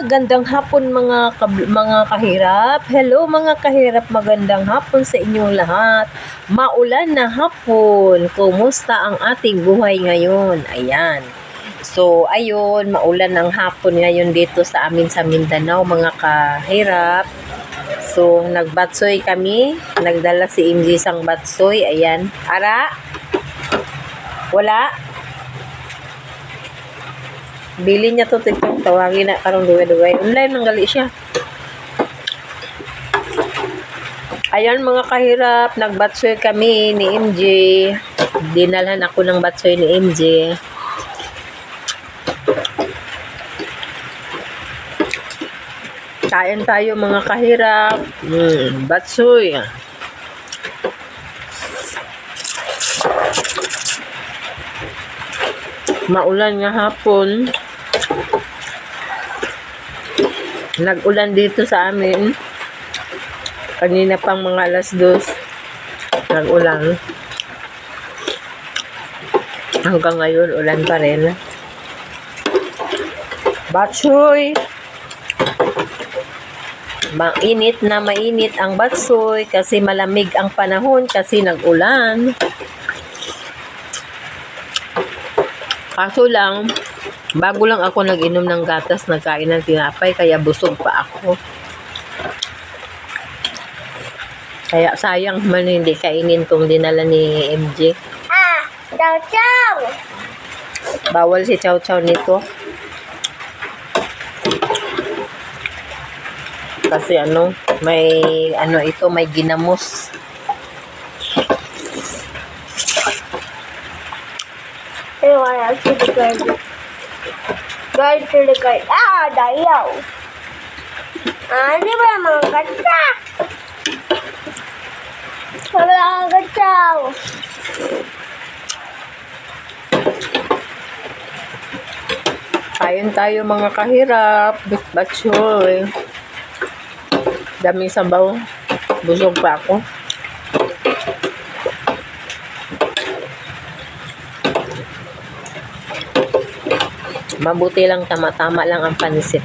Magandang hapon mga kahirap. Hello mga kahirap, magandang hapon sa inyong lahat. Maulan na hapon. Kumusta ang ating buhay ngayon? Ayan. So, ayun, maulan ang hapon ngayon dito sa amin sa Mindanao mga kahirap. So, nagbatsoy kami. Nagdala si MJ sang batsoy. Ayan. Ara? Wala? Bili niya to TikTok, tawagin na karong duwe-duwe. Online nang gali siya. Ayan mga kahirap, nagbatsoy kami ni MJ. Dinalhan ako ng batsoy ni MJ. Kain tayo mga kahirap. Batsoy. Maulan nga hapon. Nag-ulan dito sa amin. Kanina pang mga alas 2. Nag-ulan. Hanggang ngayon, ulan pa rin. Batsoy! Mainit na mainit ang batsoy kasi malamig ang panahon kasi nag-ulan. Kaso lang, bago lang ako nag-inom ng gatas, nagkain ng tinapay, kaya busog pa ako. Kaya sayang man hindi kainin tong dinala ni MJ. Chow chow! Bawal si Chow Chow nito. Kasi may ginamos. Wala si the guard. Guard to the guard. Dayaw! Di ba mga kata? Wala kang kataw. Kain tayo mga kahirap. Batsoy. Daming sabaw. Busog pa ako. Mabuti lang, tama-tama lang ang pansit.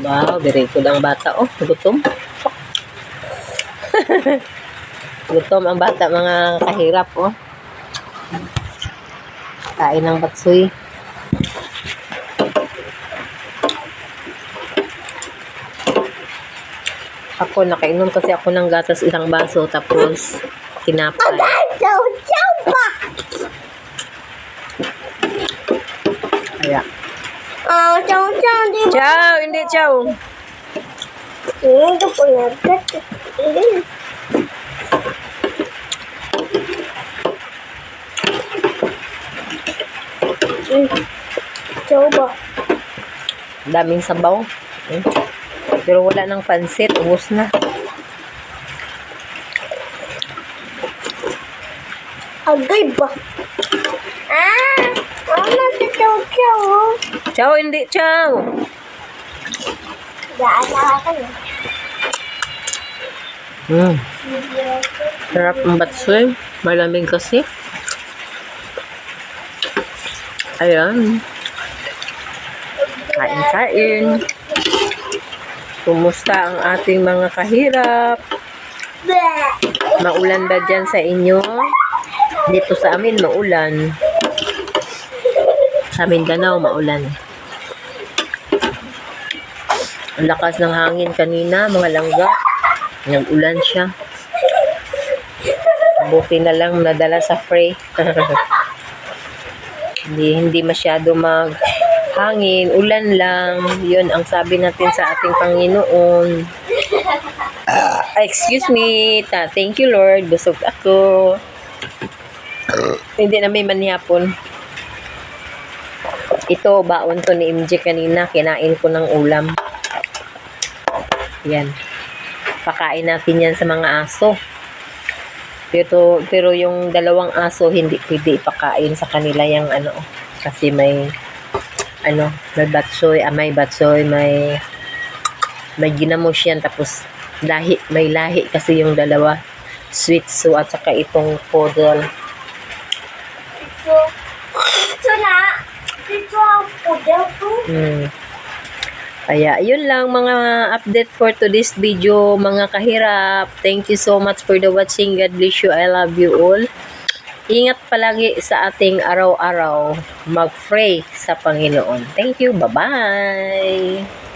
Wow, very good ang bata. Oh, gutom. Gutom ang bata mga kahirap. Oh. Kain ng batsoy. Ako, nakainom kasi ako ng gatas isang baso, tapos tinapay. Chow chow pa! Kaya. Chow chow, di ba? Chow! Hindi, chow! Hindi po nagat. Chow ba? Daming sabaw. Pero wala ng pansit, ubos na. Agay ba? Mama, si chow chow. Chow, hindi, chow! Daan na ako na. Sarap ang batsoy. Malamig kasi. Ayan. Kain-kain. Kumusta ang ating mga kahirap? Maulan ba dyan sa inyo? Dito sa amin, maulan. Sa Mindanao, maulan. Ang lakas ng hangin kanina, mga langga. Nag-ulan siya. Buti na lang nadala sa free. Hindi masyado maghangin. Ulan lang. Yun ang sabi natin sa ating Panginoon. Excuse me. Thank you, Lord. Busog ako. Hindi na may manhapon. Ito, baon to ni MJ kanina. Kinain ko ng ulam. Yan. Pakain natin yan sa mga aso. Pero yung dalawang aso, hindi pwede ipakain sa kanila yung kasi may may batsoy, may ginamos yan, tapos may lahi kasi yung dalawa, Shih Tzu at saka itong poodle. Ito na. Ito ang pudel ko. Kaya, yun lang mga update for today's video, mga kahirap. Thank you so much for the watching. God bless you. I love you all. Ingat palagi sa ating araw-araw. Mag-pray sa Panginoon. Thank you. Bye-bye.